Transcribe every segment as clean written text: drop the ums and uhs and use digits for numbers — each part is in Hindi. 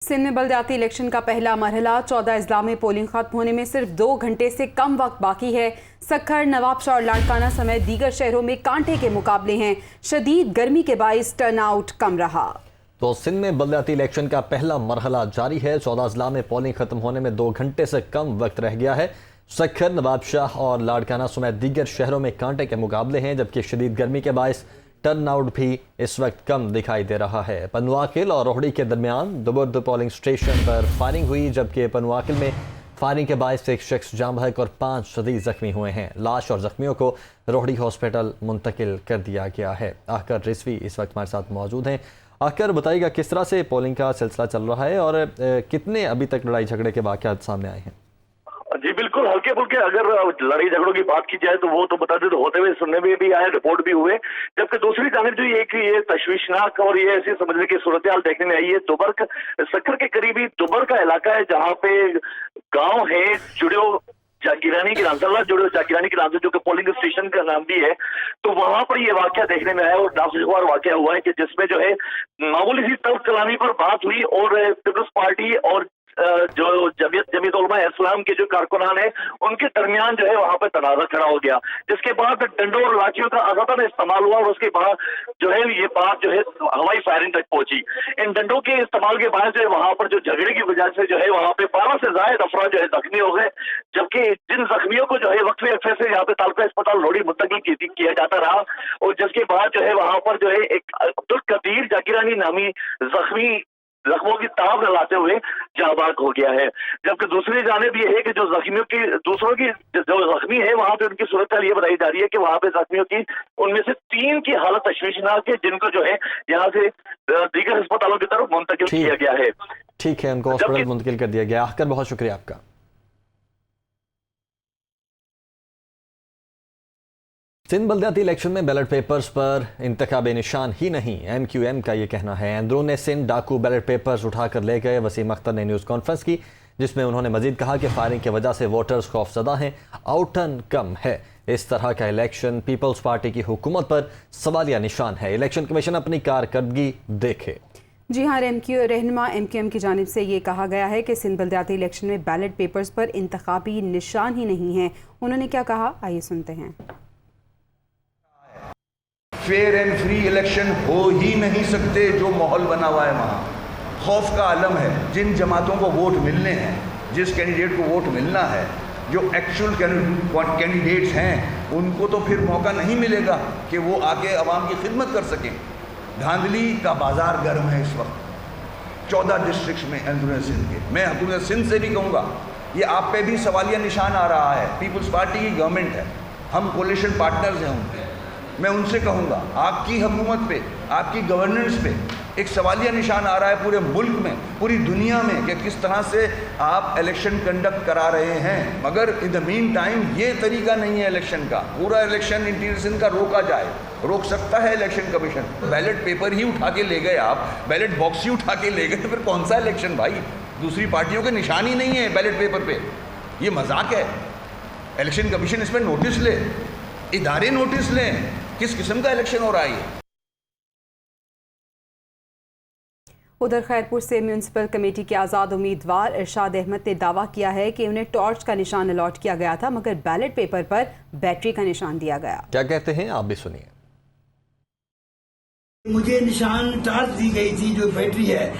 सिंध में बलदियाती इलेक्शन का पहला मरहला 14 अजला में पोलिंग खत्म होने में सिर्फ 2 घंटे से कम वक्त बाकी है। सक्खर, नवाबशाह और लाड़काना समेत दीगर शहरों में कांटे के मुकाबले हैं। शदीद गर्मी के बाइस टर्नआउट कम रहा। तो सिंध में बलदियाती इलेक्शन का पहला मरहला जारी है। 14 अजला में पोलिंग खत्म होने में 2 घंटे से कम वक्त रह गया है। सक्खर, नवाबशाह और लाड़काना समेत दीगर शहरों में कांटे के मुकाबले हैं, जबकि शदीद गर्मी के बाइस टर्नआउट भी इस वक्त कम दिखाई दे रहा है। पनवाकिल और रोहड़ी के दरमियान दुबुर्द पोलिंग स्टेशन पर फायरिंग हुई, जबकि पनवाकिल में फायरिंग के बायस एक शख्स जाम बहक और 5 शदीद जख्मी हुए हैं। लाश और जख्मियों को रोहड़ी हॉस्पिटल मुंतकिल कर दिया गया है। आकर रिजवी इस वक्त हमारे साथ मौजूद हैं। आकर बताइएगा किस तरह से पोलिंग का सिलसिला चल रहा है और कितने अभी तक लड़ाई झगड़े के वाक़यात सामने आए हैं? जी बिल्कुल, हल्के फुल्के अगर लड़ाई झगड़ों की बात की जाए तो वो तो बता दें तो होते हुए सुनने में भी आए, रिपोर्ट भी हुए। जबकि दूसरी जानिब जो ये तशवीशनाक और ये ऐसी समझने की सूरत हाल देखने में आई है, दुबर्क सक्खर के करीबी दुबर्क का इलाका है, जहाँ पे गांव है जुड़ो जागीरानी के नाम से, जुड़ो जागीरानी के नाम से, जो कि पोलिंग स्टेशन का नाम भी है। तो वहां पर ये वाकया देखने में आया और नागवार वाकया हुआ है कि जिसमें जो है मामूली सी तर्क कलामी पर बात हुई और पीपल्स पार्टी और जो जमीयत उलमा इस्लाम के जो कारकुनान है उनके दरमियान जो है वहां पर तनाजा खड़ा हो गया, जिसके बाद डंडों और लाठियों का आज़ादाना इस्तेमाल हुआ और उसके बाद जो है ये बात जो है हवाई फायरिंग तक पहुंची। इन डंडों के इस्तेमाल के बाद जो है वहां पर जो झगड़े की वजह से जो है वहां पे 12 से ज्यादा अफराद जो है जख्मी हो गए, जबकि जिन जख्मियों को जो है वक्फे अरसे से यहाँ पे तालुका अस्पताल लोहड़ी मुंतकिल किया जाता रहा और जिसके बाद जो है वहां पर जो है एक अब्दुल कदीर जागीरानी नामी जख्मों की ताब लाते हुए जाबाक हो गया है। जबकि दूसरी जानिब ये है कि जो जख्मियों की दूसरों की जो जख्मी है वहां पे उनकी सूरत हाल ये बताई जा रही है कि वहां पे जख्मियों की उनमें से 3 की हालत तशवीशनाक है, जिनको जो है यहाँ से दीगर अस्पतालों की तरफ मुंतकिल किया गया है। ठीक है, उनको हॉस्पिटल मुंतकिल कर दिया गया। आकर बहुत शुक्रिया आपका। सिंध बलदियाती इलेक्शन में बैलेट पेपर्स पर इंतखाबी निशान ही नहीं, MQM का ये कहना है। अंदरून सिंध डाकू बैलेट पेपर्स उठाकर ले गए। वसीम अख्तर ने न्यूज़ कॉन्फ्रेंस की, जिसमें उन्होंने मजीद कहा कि फायरिंग की वजह से वोटर्स खौफजदा हैं, आउटर्न कम है। इस तरह का इलेक्शन पीपल्स पार्टी की हुकूमत पर सवालिया निशान है। इलेक्शन कमीशन अपनी कारकर्दगी देखे। जी हाँ, रहनुमा MQM की जानिब से ये कहा गया है कि सिंध बलदियाती इलेक्शन में बैलेट पेपर्स पर इंतखाबी निशान ही नहीं है। उन्होंने क्या कहा, आइए सुनते हैं। फेयर एंड फ्री इलेक्शन हो ही नहीं सकते। जो माहौल बना हुआ है वहाँ खौफ का आलम है। जिन जमातों को वोट मिलने हैं, जिस कैंडिडेट को वोट मिलना है, जो एक्चुअल कैंडिडेट्स हैं, उनको तो फिर मौका नहीं मिलेगा कि वो आके अवाम की खिदमत कर सकें। धांधली का बाजार गर्म है इस वक्त 14 डिस्ट्रिक्ट्स में अंदरून सिंध के। मैं हुकूमत सिंध से भी कहूँगा, ये आप पे भी सवालिया निशान आ रहा है। पीपल्स पार्टी की गवर्नमेंट है, हम कोलिशन पार्टनर्स हैं उनके। मैं उनसे कहूँगा, आपकी हुकूमत पे, आपकी गवर्नेंस पे एक सवालिया निशान आ रहा है पूरे मुल्क में, पूरी दुनिया में, कि किस तरह से आप इलेक्शन कंडक्ट करा रहे हैं। मगर इन द मीन टाइम ये तरीका नहीं है इलेक्शन का। पूरा इलेक्शन इंटीरियर सिंध का रोका जाए, रोक सकता है इलेक्शन कमीशन। बैलेट पेपर ही उठा के ले गए आप, बैलेट बॉक्स ही उठा के ले गए, तो फिर कौन सा इलेक्शन भाई? दूसरी पार्टियों के निशान ही नहीं है बैलेट पेपर पे। ये मजाक है। इलेक्शन कमीशन इस पर नोटिस ले, इदारे नोटिस लें, किस किस्म का इलेक्शन हो रहा है। उधर खैरपुर से म्यूनसिपल कमेटी के आज़ाद उम्मीदवार इरशाद अहमद ने दावा किया है कि उन्हें टॉर्च का निशान अलॉट किया गया था, मगर बैलेट पेपर पर बैटरी का निशान दिया गया। क्या कहते हैं आप भी सुनिए। मुझे निशान टॉर्च दी गई थी, जो बैटरी है।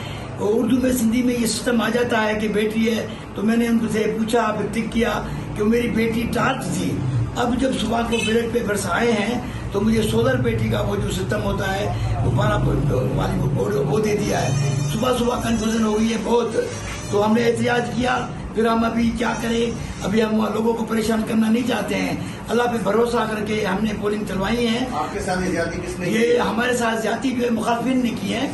उर्दू में सिंधी में ये सिस्टम आ जाता है कि बैटरी है, तो मैंने उनसे पूछा, फिर टिक किया कि मेरी बैटरी टॉर्च थी। अब जब सुबह को बैलेट पेपर्स आए हैं तो मुझे सोलर बैटरी का वो जो सिस्टम होता है वो वाली वो दे दिया है। सुबह सुबह कंफ्यूजन हो गई है बहुत, तो हमने एहतियाज किया। फिर हम अभी क्या करें, अभी हम लोगों को परेशान करना नहीं चाहते हैं। अल्लाह पे भरोसा करके हमने पोलिंग चलवाई है। आपके साथ ज्यादती किसने? ये हमारे साथ ज्यादती जो है मुखालफिन ने की है।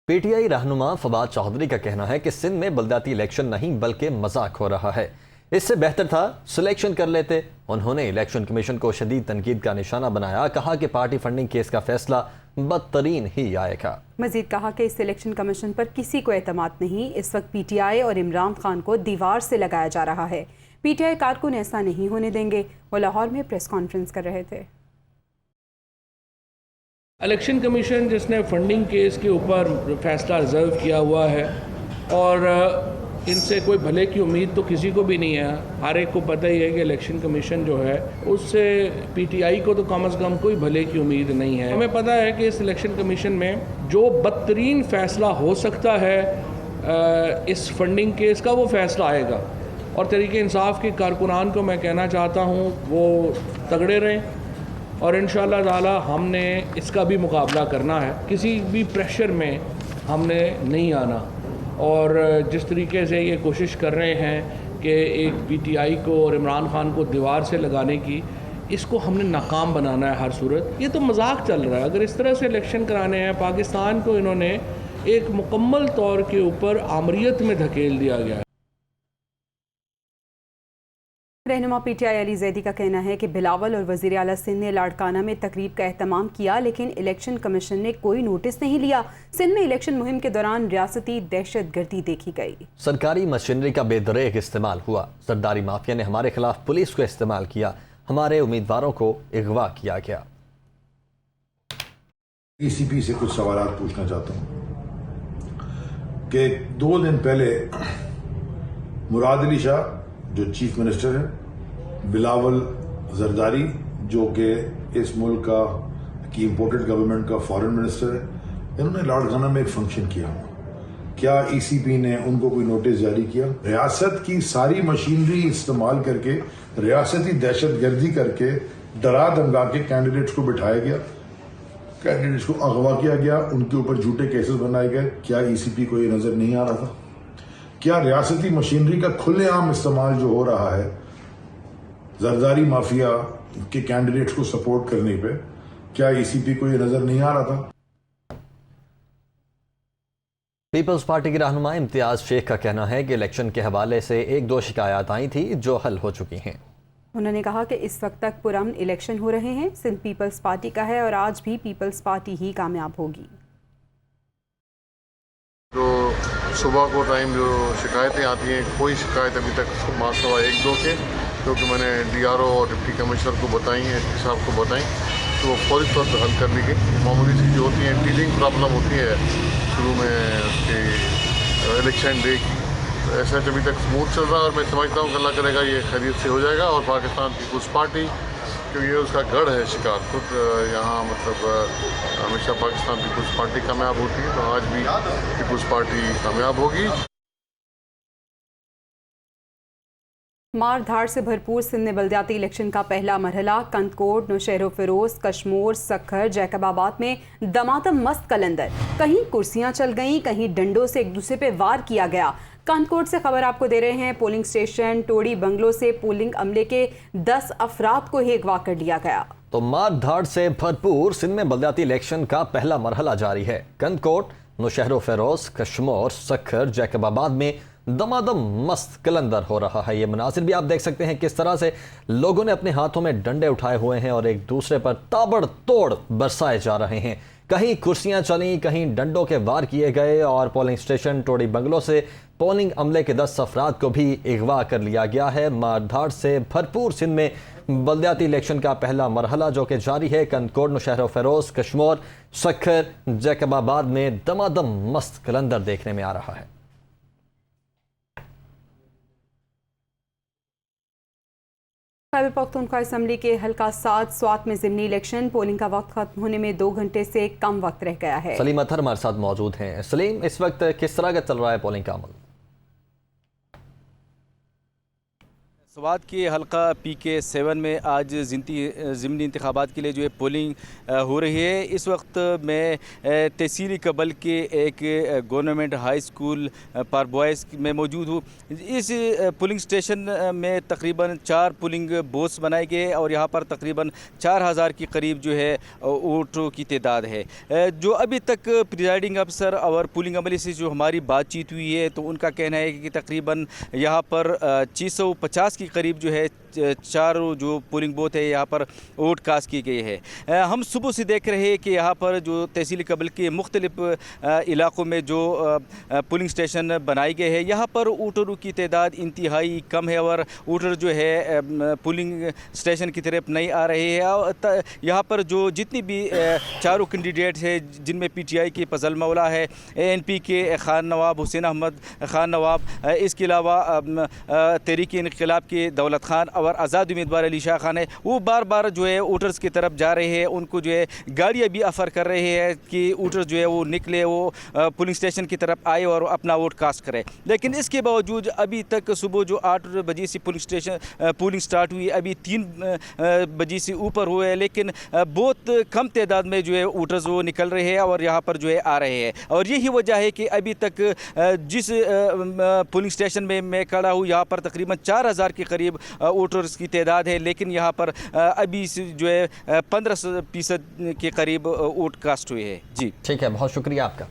PTI रहनुमा फवाद चौधरी का कहना है कि सिंध में बलदियाती इलेक्शन नहीं बल्कि मजाक हो रहा है। इससे बेहतर था सिलेक्शन कर लेते। उन्होंने इलेक्शन कमीशन को शदीद तनकीद का निशाना बनाया। कहा कि पार्टी फंडिंग केस का फैसला बदतरीन ही आएगा। मजीद कहा कि इस इलेक्शन कमीशन पर किसी को एतमाद नहीं। इस वक्त PTI और इमरान खान को दीवार से लगाया जा रहा है। PTI कारकुन ऐसा नहीं होने देंगे। वो लाहौर में प्रेस कॉन्फ्रेंस कर रहे थे। इलेक्शन कमीशन जिसने फंडिंग केस के ऊपर फैसला रिजर्व किया हुआ है और इनसे कोई भले की उम्मीद तो किसी को भी नहीं है। हर एक को पता ही है कि इलेक्शन कमीशन जो है उससे पीटीआई को तो कम से कम कोई भले की उम्मीद नहीं है। हमें पता है कि इस इलेक्शन कमीशन में जो बदतरीन फैसला हो सकता है इस फंडिंग केस का, वो फैसला आएगा। और तरीके इंसाफ के कारकुनान को मैं कहना चाहता हूँ वो तगड़े रहें और इंशाअल्लाह ताला हमने इसका भी मुकाबला करना है। किसी भी प्रेशर में हमने नहीं आना और जिस तरीके से ये कोशिश कर रहे हैं कि एक पीटीआई को और इमरान खान को दीवार से लगाने की, इसको हमने नाकाम बनाना है हर सूरत। ये तो मजाक चल रहा है। अगर इस तरह से इलेक्शन कराने हैं, पाकिस्तान को इन्होंने एक मुकम्मल तौर के ऊपर आमरीत में धकेल दिया गया है। रहनुमा पीटीआई अली जैदी का कहना है कि बिलावल और वज़ीर आला सिंध ने लाड़काना में तकरीब का एहतमाम किया, लेकिन इलेक्शन कमीशन ने कोई नोटिस नहीं लिया। सिंध में इलेक्शन मुहिम के दौरान रियासती दहशतगर्दी देखी गई। सरकारी मशीनरी का बेदरेक इस्तेमाल हुआ। सरदारी माफिया ने हमारे खिलाफ पुलिस को इस्तेमाल किया। हमारे उम्मीदवारों को अगवा किया गया। ईसीपी से कुछ सवाल पूछना चाहता हूं कि 2 दिन पहले मुराद अली शाह जो चीफ मिनिस्टर है, बिलावल जरदारी जो कि इस मुल्क का की इंपोर्टेड गवर्नमेंट का फॉरेन मिनिस्टर है, इन्होंने लाड़काना में एक फंक्शन किया। क्या ईसीपी ने उनको कोई नोटिस जारी किया? रियासत की सारी मशीनरी इस्तेमाल करके रियासती दहशतगर्दी करके डरा धमका के कैंडिडेट्स को बिठाया गया, कैंडिडेट्स को अगवा किया गया, उनके ऊपर झूठे केसेस बनाए गए। क्या ईसीपी को ये नजर नहीं आ रहा था? क्या रियासती मशीनरी का खुलेआम इस्तेमाल जो हो रहा है जरदारी माफिया के कैंडिडेट्स को सपोर्ट करने पे, क्या ईसीपी को ये नजर नहीं आ रहा था? पीपल्स पार्टी के रहनुमा इम्तियाज शेख का कहना है कि इलेक्शन के हवाले से 1-2 शिकायत आई थी जो हल हो चुकी हैं। उन्होंने कहा कि इस वक्त तक पुरअमन इलेक्शन हो रहे हैं। सिंध पीपल्स पार्टी का है और आज भी पीपल्स पार्टी ही कामयाब होगी। जो सुबह को टाइम जो शिकायतें आती हैं, कोई शिकायत अभी तक मासवा 1-2 के, क्योंकि मैंने डीआरओ और डिप्टी कमिश्नर को बताई हैं, एसपी साहब को बताई, तो वो फौरी तौर पर हल कर ली गई। मामूली सी जो होती है टीलिंग प्रॉब्लम होती है शुरू में उसकी इलेक्शन डे की, तो ऐसा अभी तक स्मूथ चल रहा है और मैं समझता हूँ कि अल्लाह करेगा ये खैरियत से हो जाएगा। और पाकिस्तान पीपल्स पार्टी, क्योंकि ये उसका गढ़ है शिकार, खुद यहाँ मतलब हमेशा पाकिस्तान पीपल्स पार्टी कामयाब होती है, तो आज भी पीपल्स पार्टी कामयाब होगी। मार धाड़ से भरपूर सिंध में बल्दियाती इलेक्शन का पहला मरहला। कंदकोट, नौशहरो फिरोज, कश्मोर, सखर, जैकबाबाद में दमादम मस्त कलंदर। कहीं कुर्सियां चल गईं, कहीं डंडों से एक दूसरे पे वार किया गया। कंदकोट से खबर आपको दे रहे हैं। पोलिंग स्टेशन टोड़ी बंगलो से पोलिंग अमले के 10 अफराद को ही अगवा कर लिया गया। तो मार धाड़ से भरपूर सिंध में बल्दियाती इलेक्शन का पहला मरहला जारी है। कंदकोट, नौशहरो फिरोज, कश्मोर, सखर, जैकबाबाद में दमादम मस्त कलंदर हो रहा है। ये मनासिर भी आप देख सकते हैं किस तरह से लोगों ने अपने हाथों में डंडे उठाए हुए हैं और एक दूसरे पर ताबड़तोड़ बरसाए जा रहे हैं। कहीं कुर्सियां चली, कहीं डंडों के वार किए गए और पोलिंग स्टेशन टोड़ी बंगलो से पोलिंग अमले के 10 अफराद को भी अगवा कर लिया गया है। मारधाड़ से भरपूर सिंध में बल्दियाती इलेक्शन का पहला मरहला जो कि जारी है। कंदकोट, नौशहरो फिरोज, कश्मोर, सखर, जैकबाबाद में दमादम मस्त कलंदर देखने में आ रहा है। खैबर पख्तूनख्वा असम्बली के हल्का 7 स्वात में ज़िमनी इलेक्शन पोलिंग का वक्त खत्म होने में 2 घंटे से कम वक्त रह गया है। सलीम अतहर हमारे साथ मौजूद हैं। सलीम, इस वक्त किस तरह का चल रहा है पोलिंग का अमल? स्वात के हल्का PK7 में आज ज़िमनी इंतखाबात के लिए जो है पोलिंग हो रही है। इस वक्त मैं तहसीली कबल के एक गवर्नमेंट हाई स्कूल पर बॉयज़ में मौजूद हूँ। इस पोलिंग स्टेशन में तकरीबन 4 पोलिंग बूथ्स बनाए गए और यहाँ पर तकरीबन 4000 के करीब जो है वोटों की तादाद है। जो अभी तक प्रिजाइडिंग अफसर और पोलिंग अमले से जो हमारी बातचीत हुई है, तो उनका कहना है कि तकरीबन यहाँ पर 650 के करीब जो है चारों जो पोलिंग बूथ है यहाँ पर वोट कास्ट की गई है। हम सुबह से देख रहे हैं कि यहाँ पर जो तहसील कबल के मुख्तलिफ इलाक़ों में जो पोलिंग स्टेशन बनाए गए हैं, यहाँ पर वोटरों की तादाद इंतहाई कम है और वोटर जो है पोलिंग स्टेशन की तरफ नहीं आ रहे हैं। यहाँ पर जो जितनी भी चारों कैंडिडेट है, जिनमें PTI की फजल मौला है, ANP के खान नवाब हुसैन अहमद खान नवाब, इसके अलावा तहरीक इनकलाब के दौलत खान और आज़ाद उम्मीदवार अली शाह खान है, वो बार बार जो है वोटर्स की तरफ जा रहे हैं। उनको जो है गाड़ियाँ भी ऑफ़र कर रहे हैं कि वोटर्स जो है वो निकले, वो पोलिंग स्टेशन की तरफ आए और अपना वोट कास्ट करें। लेकिन इसके बावजूद अभी तक सुबह जो 8 बजे से पोलिंग स्टार्ट हुई, अभी 3 बजे से ऊपर हुए हैं, लेकिन बहुत कम तादाद में जो है वोटर्स वो निकल रहे हैं और यहाँ पर जो है आ रहे हैं। और यही वजह है कि अभी तक जिस पोलिंग स्टेशन में मैं खड़ा हूँ, यहाँ पर तकरीबन 4000 के करीब वोटर्स की तादाद है, लेकिन यहाँ पर अभी जो है 15% के करीब वोट कास्ट हुए हैं। जी ठीक है, बहुत शुक्रिया आपका।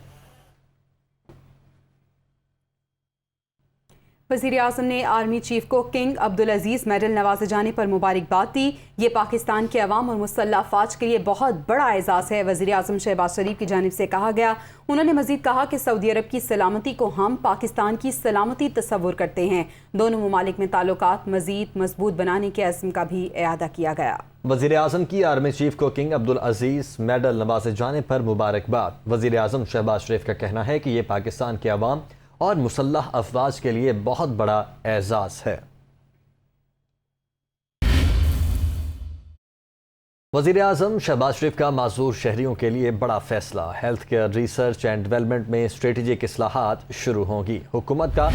वज़ीर आज़म ने आर्मी चीफ को किंग अब्दुल अजीज़ मेडल नवाजे जाने पर मुबारकबाद दी। ये पाकिस्तान के अवाम और मुसल्लह फ़ौज के लिए बहुत बड़ा एजाज़ है। वज़ीर आज़म शहबाज शरीफ की जानिब से कहा गया। उन्होंने मज़ीद कहा कि सऊदी अरब की सलामती को हम पाकिस्तान की सलामती तस्वुर करते हैं। दोनों ममालिक में ताल्लुकात मज़ीद मजबूत बनाने के अज़्म का भी इआदा किया गया। वज़ीर आज़म की आर्मी चीफ को किंग अब्दुल अजीज़ मेडल नवाजे जाने पर मुबारकबाद। वज़ीर आज़म शहबाज शरीफ का कहना है कि ये पाकिस्तान के अवाम और मुसल्लह अफवाज के लिए बहुत बड़ा एजाज़ है। वज़ीर आज़म शहबाज शरीफ का माज़ूर शहरियों के लिए बड़ा फैसला। Health care research and development में स्ट्रेटजिक इस्लाहात शुरू होंगी। हुकूमत का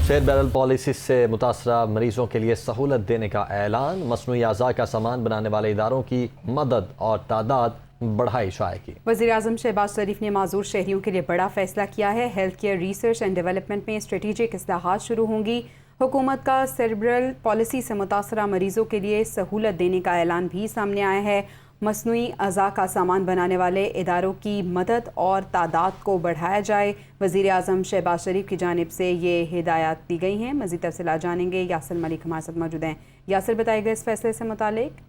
फेयर बैरल पॉलिसी से मुतासरा मरीजों के लिए सहूलत देने का ऐलान। मसनूई अज़ा का सामान बनाने वाले इदारों की मदद और तादाद बढ़ाई जाएगी। वज़ीर आज़म शहबाज शरीफ ने माजूर शहरियों के लिए बड़ा फैसला किया है। Health care research and development में स्ट्रेटेजिक इस्लाहात शुरू होंगी। हुकूमत का सेरेब्रल पॉलिसी से मुतासरा मरीजों के लिए सहूलत देने का ऐलान भी सामने आया है। मसनूई अज़ा का सामान बनाने वाले इदारों की मदद और तादाद को बढ़ाया जाए। वज़ीर आज़म शहबाज शरीफ की जानिब से ये हिदायत दी गई हैं। मज़ीद तफसीलात जानेंगे। यासिर मलिक हमारे साथ मौजूद हैं। यासिर, बताइएगा इस फैसले से मुतालिक।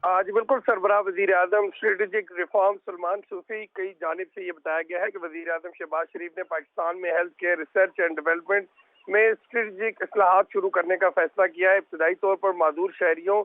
जी बिल्कुल, सरबराह वज़ीर आज़म स्ट्रेटेजिक रिफॉर्म सलमान सूफी की जानिब से ये बताया गया है कि वज़ीर आज़म शहबाज शरीफ ने पाकिस्तान में health care research and development में स्ट्रेटेजिक इस्लाहात शुरू करने का फैसला किया है। इब्तदाई तौर पर माजूर शहरियों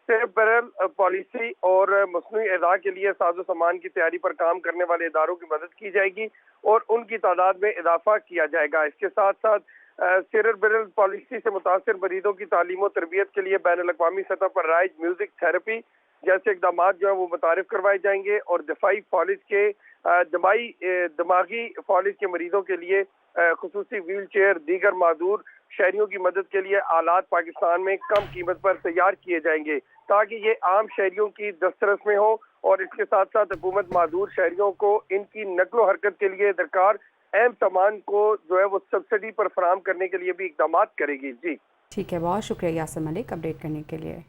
सेरेब्रल पॉलिसी और मसनूई अज़ा के लिए साजो सामान की तैयारी पर काम करने वाले इदारों की मदद की जाएगी और उनकी तादाद में इजाफा किया जाएगा। इसके साथ साथ सेरेब्रल पॉलिसी से मुतासर मरीजों की तालीम और तरबियत के लिए बैनुल-अक़वामी सतह पर राइज म्यूजिक थेरेपी जैसे इक़दाम जो है वो मुतारिफ करवाए जाएंगे और दिफाई फॉलिज के दिमागी फॉलिज के मरीजों के लिए खुसूसी व्हील चेयर दीगर माजूर शहरियों की मदद के लिए आलात पाकिस्तान में कम कीमत पर तैयार किए जाएंगे ताकि ये आम शहरियों की दस्तरस में हो। और इसके साथ साथ हुकूमत माजूर शहरियों को इनकी नकलो हरकत के लिए दरकार अहम सामान को जो है वो सब्सिडी पर फराहम करने के लिए भी इक़दाम करेगी। जी ठीक है, बहुत शुक्रिया यासिर मलिक अपडेट करने के लिए।